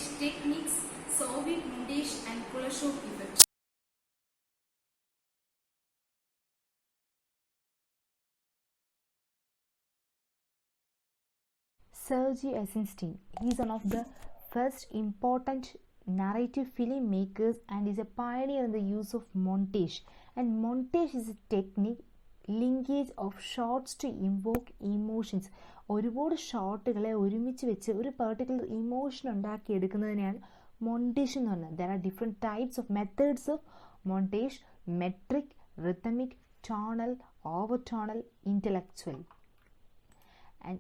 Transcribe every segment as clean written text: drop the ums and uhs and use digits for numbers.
montage techniques, Soviet montage and Kuleshov effect. Sergei Eisenstein. He is one of the first important narrative filmmakers and is a pioneer in the use of montage. And montage is a technique linkage of shots to invoke emotions. ഒരുപാട് ഷോട്ടുകളെ ഒരുമിച്ച് വെച്ച് ഒരു particular emotion ഉണ്ടാക്കിയെടുക്കുന്നതിനെയാണ് montage എന്ന് പറയുന്നത്. There are different types of methods of montage: metric, rhythmic, tonal, overtonal, intellectual. And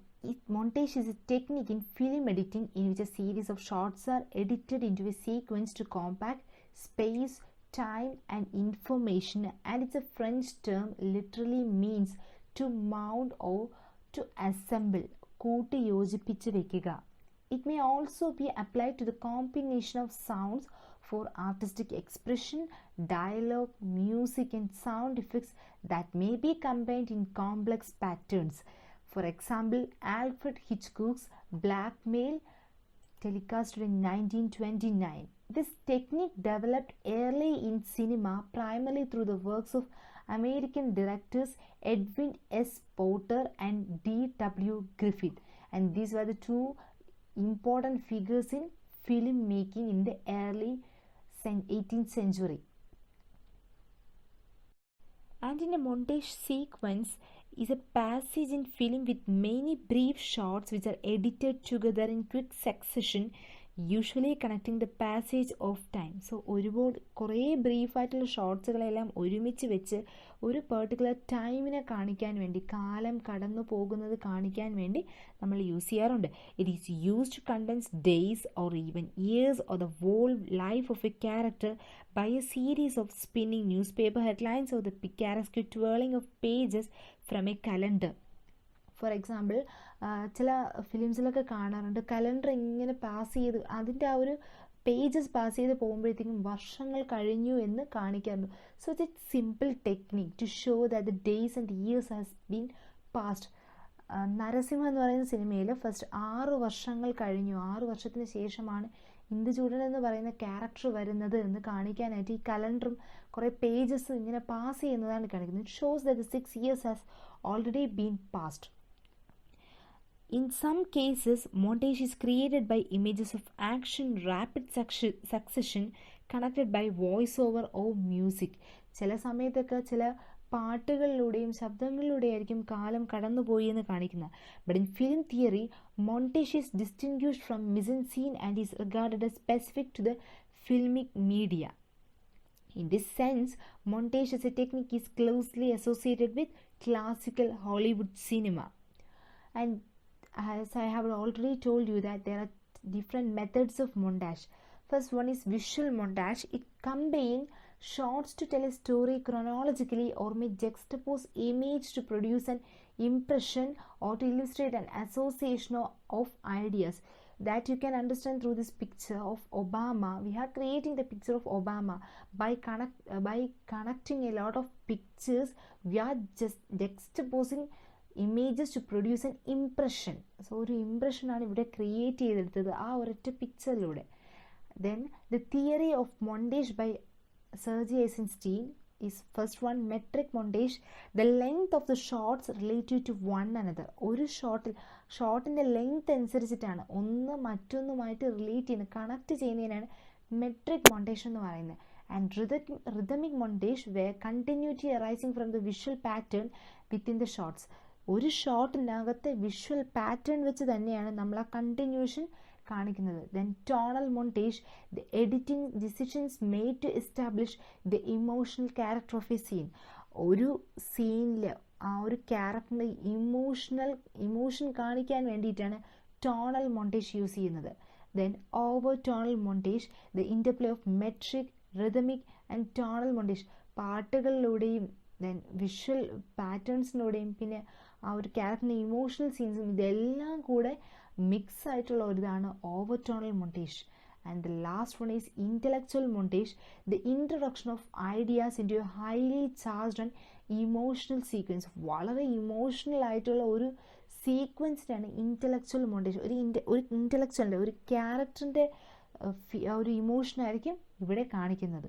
montage is a technique in film editing in which a series of shots are edited into a sequence to compact space, time and information, and it's a French term, literally means to mount or to assemble, കൂട്ടി യോജിപ്പിച്ച് വെക്കുക. It may also be applied to the combination of sounds for artistic expression, dialogue, music and sound effects that may be combined in complex patterns. For example, Alfred Hitchcock's Blackmail, telecasted in 1929. This technique developed early in cinema primarily through the works of American directors Edwin S. Porter and D.W. Griffith. And these were the two important figures in filmmaking in the early 18th century. And in a montage sequence is a passage in film with many brief shots which are edited together in quick succession, usually connecting the passage of time. So ഒരുപാട് കുറേ ബ്രീഫായിട്ടുള്ള ഷോട്ട്സുകളെല്ലാം ഒരുമിച്ച് വെച്ച് ഒരു particular ടൈമിനെ കാണിക്കാൻ വേണ്ടി, കാലം കടന്നു പോകുന്നത് കാണിക്കാൻ വേണ്ടി നമ്മൾ യൂസ് ചെയ്യാറുണ്ട്. It is used to condense days or even years or the whole life of a character by a series of spinning newspaper headlines or the picaresque twirling of pages from a calendar. For example ചില ഫിലിംസിലൊക്കെ കാണാറുണ്ട്, calendar ഇങ്ങനെ pass ചെയ്ത് അതിൻ്റെ ആ ഒരു pages pass ചെയ്ത് പോകുമ്പോഴത്തേക്കും വർഷങ്ങൾ കഴിഞ്ഞു എന്ന് കാണിക്കാറുണ്ട്. So it's simple technique to show that the days and years has been past. Narasimha എന്ന് പറയുന്ന സിനിമയിൽ ഫസ്റ്റ് 6 വർഷങ്ങൾ കഴിഞ്ഞു, 6 വർഷത്തിന് ശേഷമാണ് ഇന്ദുചൂടൻ എന്ന് പറയുന്ന ക്യാരക്ടർ വരുന്നത് എന്ന് കാണിക്കാനായിട്ട് ഈ കലണ്ടറും കുറേ പേജസ് ഇങ്ങനെ പാസ് ചെയ്യുന്നതാണ് കാണിക്കുന്നത്. It shows that the 6 years has already been passed. In some cases, montage is created by images of action, rapid succession connected by voiceover or music. ചില സമയത്തൊക്കെ ചില പാട്ടുകളിലൂടെയും ശബ്ദങ്ങളിലൂടെയായിരിക്കും കാലം കടന്നുപോയി എന്ന് കാണിക്കുന്നത്. But in film theory, montage is distinguished from mise-en-scene and is regarded as specific to the filmic media. In this sense, montage as a technique is closely associated with classical Hollywood cinema. And as I have already told you that there are different methods of montage. First one is visual montage. It combines shots to tell a story chronologically or may juxtapose image to produce an impression or to illustrate an association of ideas. That you can understand through this picture of Obama. We are creating the picture of Obama by connecting a lot of pictures. We are just juxtaposing images to produce an impression. So ഒരു ഇംപ്രഷനാണ് ഇവിടെ create ചെയ്തെടുത്തത് ആ ഒരൊറ്റ പിക്ചറിലൂടെ. Then the theory of montage by Sergei Eisenstein is first one, metric montage. The length of the shots relative to one another. ഒരു ഷോട്ടിൻ്റെ length അനുസരിച്ചിട്ടാണ് ഒന്ന് മറ്റൊന്നുമായിട്ട് റിലേറ്റ് ചെയ്യുന്നത്, കണക്ട് ചെയ്യുന്നതിനാണ് മെട്രിക് montage എന്ന് പറയുന്നത്. And rhythmic montage where continuity arising from the visual pattern within the shots. ഒരു ഷോട്ടിനകത്തെ വിഷ്വൽ പാറ്റേൺ വെച്ച് തന്നെയാണ് നമ്മൾ ആ കണ്ടിന്യൂഷൻ കാണിക്കുന്നത്. Then tonal montage, the editing decisions made to establish the emotional character of a scene. ഒരു സീനിൽ ആ ഒരു ക്യാരക്ടറിൻ്റെ ഇമോഷൻ കാണിക്കാൻ വേണ്ടിയിട്ടാണ് ടോണൽ montage യൂസ് ചെയ്യുന്നത്. Then over tonal montage, the interplay of metric, rhythmic and tonal montage. പാട്ടുകളിലൂടെയും then visual പാറ്റേൺസിലൂടെയും പിന്നെ ആ ഒരു ക്യാരക്ടറിൻ്റെ ഇമോഷണൽ സീൻസും ഇതെല്ലാം കൂടെ മിക്സ് ആയിട്ടുള്ള ഒരിതാണ് over tonal montage. And the last one is intellectual montage, the introduction of ideas into a highly charged and emotional sequence. വളരെ ഇമോഷണൽ ആയിട്ടുള്ള ഒരു സീക്വൻസിനാണ് ഇൻ്റലക്ച്വൽ montage. ഒരു ഇൻ്റലക്ച്വലിൻ്റെ ഒരു ക്യാരക്ടറിൻ്റെ ഒരു ഇമോഷനായിരിക്കും ഇവിടെ കാണിക്കുന്നത്.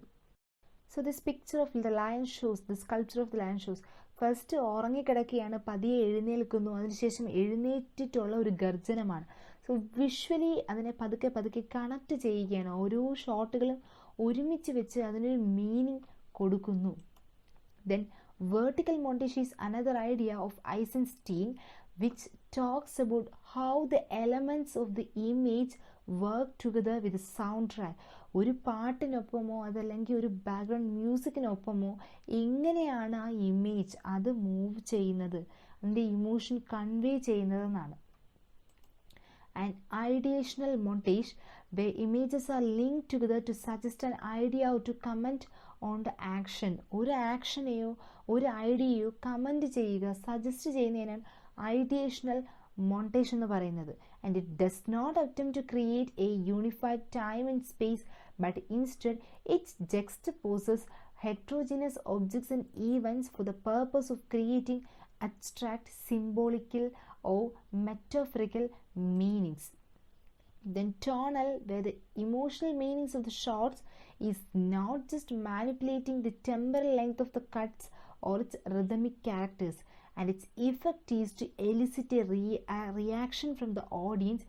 So this picture of the lion shows the sculpture of the lion shows first ഉറങ്ങിക്കിടക്കുകയാണ്, പതിയെ എഴുന്നേൽക്കുന്നു, അതിനുശേഷം എഴുന്നേറ്റിട്ടുള്ള ഒരു ഗർജനമാണ്. സോ വിഷ്വലി അതിനെ പതുക്കെ പതുക്കെ കണക്ട് ചെയ്യുകയാണ്, ഓരോ ഷോട്ടുകളും ഒരുമിച്ച് വെച്ച് അതിനൊരു മീനിങ് കൊടുക്കുന്നു. Then vertical montage is another idea of Eisenstein which talks about how the elements of the image work together with the soundtrack. ഒരു പാട്ടിനൊപ്പമോ അതല്ലെങ്കിൽ ഒരു ബാക്ക്ഗ്രൗണ്ട് മ്യൂസിക്കിനൊപ്പമോ എങ്ങനെയാണ് ആ ഇമേജ് അത് മൂവ് ചെയ്യുന്നത്, അതിൻ്റെ ഇമോഷൻ കൺവേ ചെയ്യുന്നതെന്നാണ്. An ideational montage where images are linked together to suggest an idea or to comment on the action. ഒരു ആക്ഷനെയോ ഒരു ഐഡിയയോ കമൻറ്റ് ചെയ്യുക, സജസ്റ്റ് ചെയ്യുന്നതിനാണ് ഐഡിയേഷണൽ മോണ്ടേജ് എന്ന് പറയുന്നത്. And it does not attempt to create a unified time and space but instead it juxtaposes heterogeneous objects and events for the purpose of creating abstract, symbolical or metaphorical meanings. Then tonal, where the emotional meanings of the shots is not just manipulating the temporal length of the cuts or its rhythmic characters, and its effect is to elicit a reaction from the audience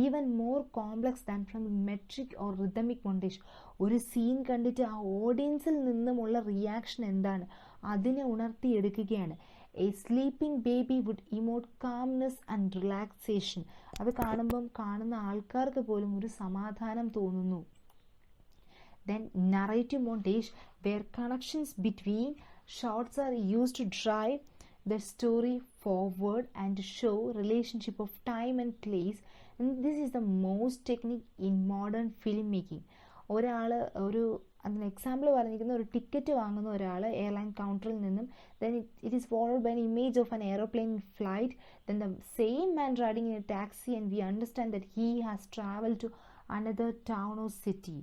even more complex than from the metric or rhythmic montage. ഒരു scene കണ്ടിട്ട് ആ ഓഡിയൻസിൽ നിന്നുമുള്ള reaction എന്താണ് അതിനെ ഉണർത്തിയെടുക്കുകയാണ്. A sleeping baby would emote calmness and relaxation. അത് കാണുമ്പം കാണുന്ന ആൾക്കാർക്ക് പോലും ഒരു സമാധാനം തോന്നുന്നു. Then narrative montage, where connections between shots are used to drive the story forward and to show relationship of time and place. And this is the most technique in modern filmmaking. ഒരാൾ ഒരു അതിന് example പറഞ്ഞിരിക്കുന്ന ഒരു ticket വാങ്ങുന്ന ഒരാൾ airline കൗണ്ടറിൽ നിന്നും then it is followed by an image of an aeroplane flight, then the same man riding in a taxi and we understand that he has traveled to another town or city.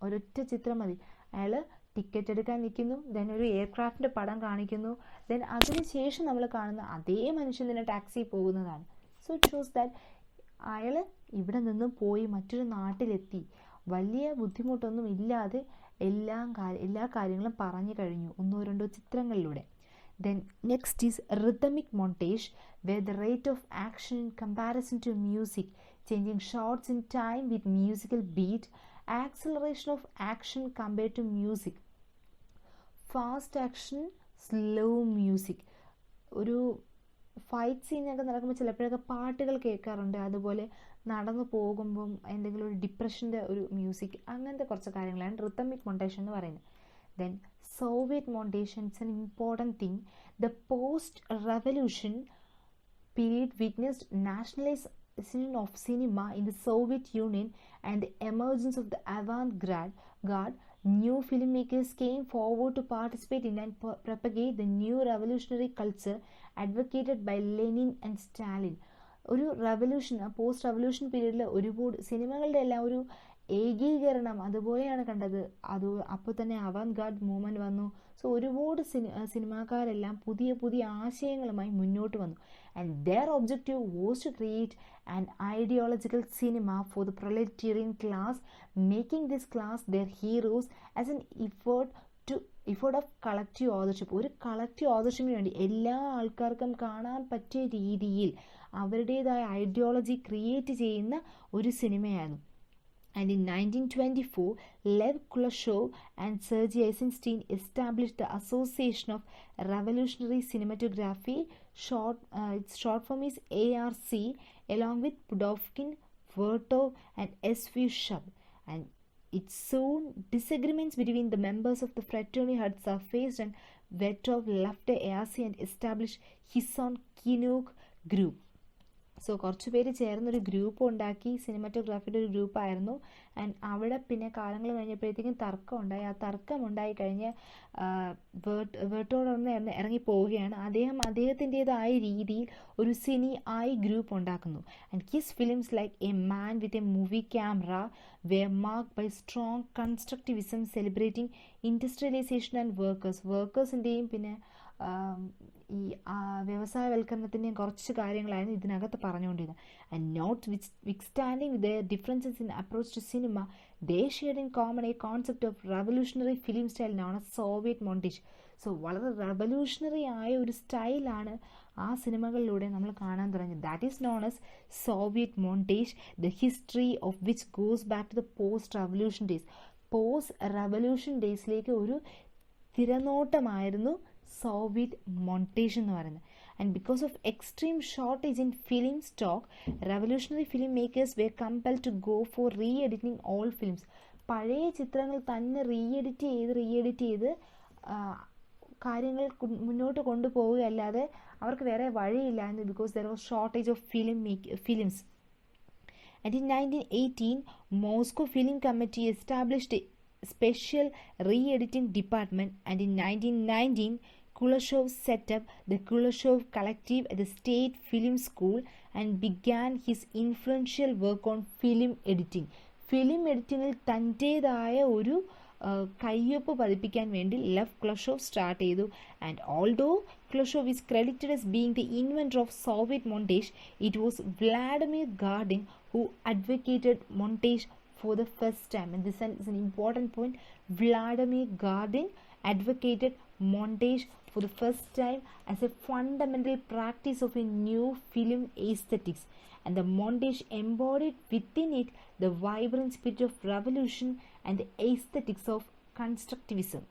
ഒരൊറ്റ ചിത്രം മതി, അയാൾ ticket എടുക്കാൻ നിൽക്കുന്നു, then ഒരു എയർക്രാഫ്റ്റിൻ്റെ പടം കാണിക്കുന്നു, then അതിനുശേഷം നമ്മൾ കാണുന്ന അതേ മനുഷ്യൻ തന്നെ ടാക്സി പോകുന്നതാണ്. സോ ഇറ്റ് ഷോസ് ദാറ്റ് അയാൾ ഇവിടെ നിന്നും പോയി മറ്റൊരു നാട്ടിലെത്തി, വലിയ ബുദ്ധിമുട്ടൊന്നും ഇല്ലാതെ എല്ലാ കാര്യങ്ങളും പറഞ്ഞു കഴിഞ്ഞു ഒന്നോ രണ്ടോ ചിത്രങ്ങളിലൂടെ. Then next is rhythmic montage, where the rate of action in comparison to music, changing shots in time with musical beat, acceleration of action compared to music, fast action, slow music. ഒരു fight സീനൊക്കെ നടക്കുമ്പോൾ ചിലപ്പോഴൊക്കെ പാട്ടുകൾ കേൾക്കാറുണ്ട്, അതുപോലെ നടന്നു പോകുമ്പം എന്തെങ്കിലും ഒരു ഡിപ്രഷൻ്റെ ഒരു മ്യൂസിക്, അങ്ങനത്തെ കുറച്ച് കാര്യങ്ങളാണ് റിതമിക് മൊണ്ടേഷൻ എന്ന് പറയുന്നത്. Then Soviet montage, it's an important thing. The post-revolution period witnessed nationalization of cinema in the Soviet Union and the emergence of the avant-garde. New filmmakers came forward to participate in and propagate the new revolutionary culture advocated by Lenin and Stalin. ഒരു revolution, post revolution പീരീഡിൽ ഒരുപാട് സിനിമകളുടെ എല്ലാം ഒരു ഏകീകരണം അതുപോലെയാണ് കണ്ടത്. അത് അപ്പോൾ തന്നെ avant garde മൂവ്മെൻറ്റ് വന്നു. സോ ഒരുപാട് സിനിമാക്കാരെല്ലാം പുതിയ പുതിയ ആശയങ്ങളുമായി മുന്നോട്ട് വന്നു. And their objective was to create an ideological cinema for the proletarian class, making this class their heroes as an effort of collective authorship. ഒരു കളക്റ്റീവ് ഓതർഷിപ്പിന് വേണ്ടി എല്ലാ ആൾക്കാർക്കും കാണാൻ പറ്റിയ രീതിയിൽ അവരുടേതായ ഐഡിയോളജി ക്രിയേറ്റ് ചെയ്യുന്ന ഒരു സിനിമയായിരുന്നു. And in 1924, Lev Kuleshov and Sergei Eisenstein established the Association of Revolutionary Cinematography. Its short form is ARC, along with Pudovkin, Vertov, and S.V. Shub. And it soon disagreements between the members of the fraternity had surfaced, and Vertov left the ARC and established his own Kinuk group. So കുറച്ച് പേര് ചേർന്നൊരു group ഉണ്ടാക്കി, സിനിമാറ്റോഗ്രാഫിയുടെ ഒരു ഗ്രൂപ്പായിരുന്നു. And അവിടെ പിന്നെ കാലങ്ങൾ കഴിഞ്ഞപ്പോഴത്തേക്കും തർക്കം ഉണ്ടായി. ആ തർക്കം ഉണ്ടായി കഴിഞ്ഞ് വേർട്ടോടൊന്ന് ഇറങ്ങി പോവുകയാണ്. അദ്ദേഹത്തിൻ്റെതായ രീതിയിൽ ഒരു സിനി ഗ്രൂപ്പ് ഉണ്ടാക്കുന്നു. And his films like a man with a movie camera were marked by strong constructivism celebrating industrialisation and വർക്കേഴ്സിൻ്റെയും പിന്നെ ഈ വ്യവസായവൽക്കരണത്തിൻ്റെയും കുറച്ച് കാര്യങ്ങളായിരുന്നു ഇതിനകത്ത് പറഞ്ഞുകൊണ്ടിരുന്നത്. And notwithstanding with their differences in approach to cinema, they shared in common a concept of revolutionary film style known as Soviet montage. So വളരെ revolutionary ആയ ഒരു സ്റ്റൈലാണ് ആ സിനിമകളിലൂടെ നമ്മൾ കാണാൻ തുടങ്ങിയത്. That is known as Soviet montage, the history of which goes back to the post revolution days. Post revolution ഡേയ്സിലേക്ക് ഒരു തിരനോട്ടമായിരുന്നു സോവിയറ്റ് മോണ്ടേജ് എന്ന് പറയുന്നത്. And because of extreme shortage in film stock, revolutionary film makers were compel to go for re editing all films. പഴയ ചിത്രങ്ങൾ തന്നെ റീ എഡിറ്റ് ചെയ്ത് കാര്യങ്ങൾ മുന്നോട്ട് കൊണ്ടുപോവുകയല്ലാതെ അവർക്ക് വേറെ വഴിയില്ലായിരുന്നു. Because there was shortage of films. And in 1918, Moscow Film Committee established a special re-editing department, and in 1919, Kuleshov set up the Kuleshov Collective at the State Film School and began his influential work on film editing. Film എഡിറ്റിങ്ങിൽ തൻ്റേതായ ഒരു കയ്യൊപ്പ് പതിപ്പിക്കാൻ വേണ്ടി Lev Kuleshov start ചെയ്തു. And also Kuleshov is credited as being the inventor of Soviet montage, it was Vladimir Gardin who advocated montage for the first time. And this is an important point. Vladimir Gardin advocated montage for the first time as a fundamental practice of a new film aesthetics. And the montage embodied within it the vibrant spirit of revolution and the aesthetics of constructivism.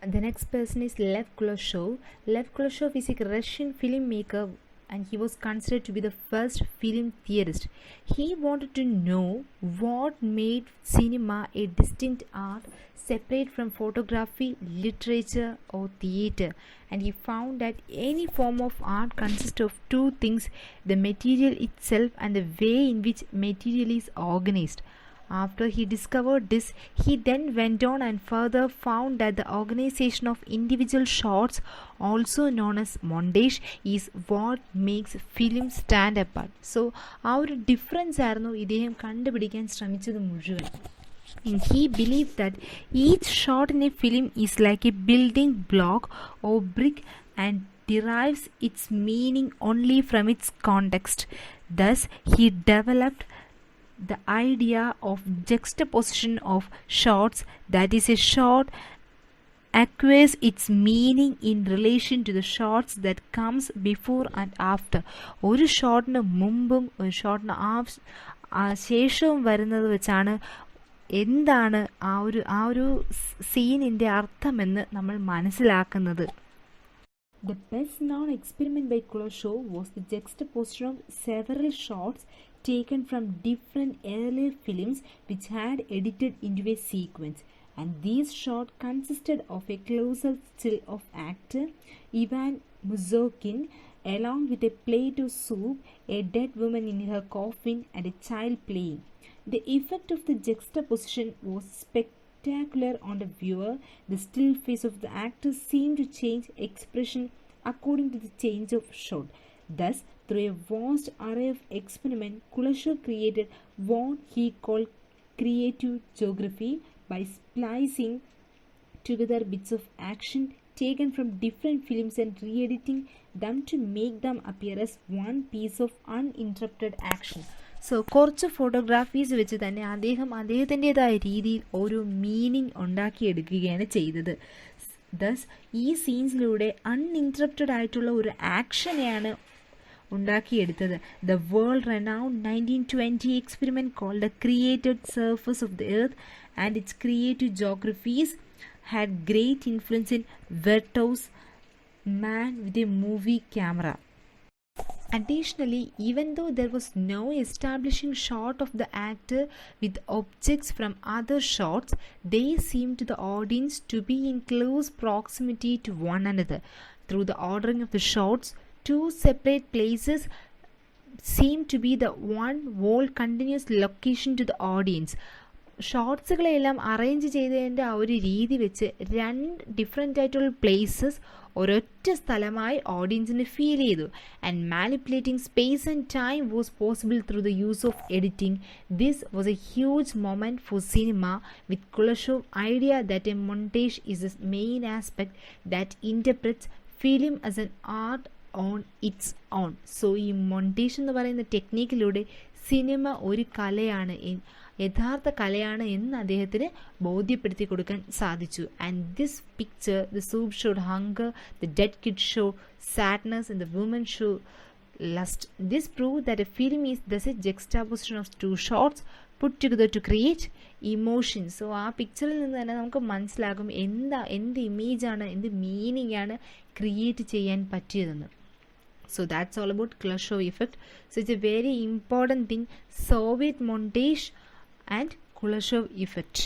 And the next person is Lev Kuleshov. Lev Kuleshov is a Russian filmmaker, and he was considered to be the first film theorist. He wanted to know what made cinema a distinct art separate from photography, literature or theatre, and he found that any form of art consists of two things: the material itself and the way in which material is organized. After he discovered this, he then went on and further found that the organization of individual shots, also known as montage, is what makes film stand apart. So ആ ഒരു difference ആയിരുന്നു ഇദ്ദേഹം കണ്ടുപിടിക്കാൻ ശ്രമിച്ചത് മുഴുവൻ. And he believed that each shot in a film is like a building block or brick and derives its meaning only from its context. Thus, he developed the idea of juxtaposition of shots, that is, a shot acquires its meaning in relation to the shots that comes before and after. ഒരു ഷോട്ടിന് മുമ്പും ഒരു ഷോട്ടിന് ശേഷവും വരുന്നത് വെച്ചാണ് എന്താണ് ആ ഒരു സീനിൻ്റെ അർത്ഥമെന്ന് നമ്മൾ മനസ്സിലാക്കുന്നത്. The best known experiment by Kuleshov was the juxtaposition of several shots taken from different earlier films which had edited into a sequence, and these shots consisted of a close-up still of actor Ivan Muzokin along with a plate of soup, a dead woman in her coffin and a child playing. The effect of the juxtaposition was spectacular on the viewer. The still face of the actor seemed to change expression according to the change of shot. Thus, through a vast array of experiments, Kuleshov created what he called creative geography by splicing together bits of action taken from different films and re-editing them to make them appear as one piece of uninterrupted action. So കുറച്ച് photographies വെച്ച് തന്നെ അദ്ദേഹത്തിൻ്റെതായ രീതിയിൽ ഒരു meaning ഉണ്ടാക്കിയെടുക്കുകയാണ് ചെയ്തത്. Thus ഈ സീൻസിലൂടെ uninterrupted ആയിട്ടുള്ള ഒരു ആക്ഷനെയാണ് ഉണ്ടാക്കിയെടുത്തത്. The world renowned 1920 experiment called the created surface of the earth and its creative geographies had great influence in Vertov's Man with a Movie Camera. Additionally, even though there was no establishing shot of the actor with objects from other shots, they seemed to the audience to be in close proximity to one another. Through the ordering of the shots, two separate places seemed to be the one whole continuous location to the audience. ഷോർട്സുകളെല്ലാം arrange ചെയ്തതിൻ്റെ ആ ഒരു രീതി വെച്ച് രണ്ട് different ആയിട്ടുള്ള places ഒരൊറ്റ സ്ഥലമായി ഓഡിയൻസിന് ഫീൽ ചെയ്തു. And manipulating space and time was possible through the use of editing. This was a huge moment for cinema with Kuleshov idea that a montage is a main aspect that interprets film as an art on its own. So ഈ montage എന്ന് പറയുന്ന ടെക്നിക്കിലൂടെ cinema ഒരു കലയാണ്, യഥാർത്ഥ കലയാണ് എന്ന് അദ്ദേഹത്തിന് ബോധ്യപ്പെടുത്തി കൊടുക്കാൻ സാധിച്ചു. And this picture, the soup showed hunger, the dead kid show sadness and the woman show lust. This proved that a film is thus a juxtaposition of two shots put together to create emotion. So ആ പിക്ചറിൽ നിന്ന് തന്നെ നമുക്ക് മനസ്സിലാകും എന്ത് ഇമേജാണ്, എന്ത് meaning ആണ് create ചെയ്യാൻ പറ്റിയതെന്ന്. So that's all about Kuleshov effect. So it's a very important thing, Soviet montage and Kuleshov effect.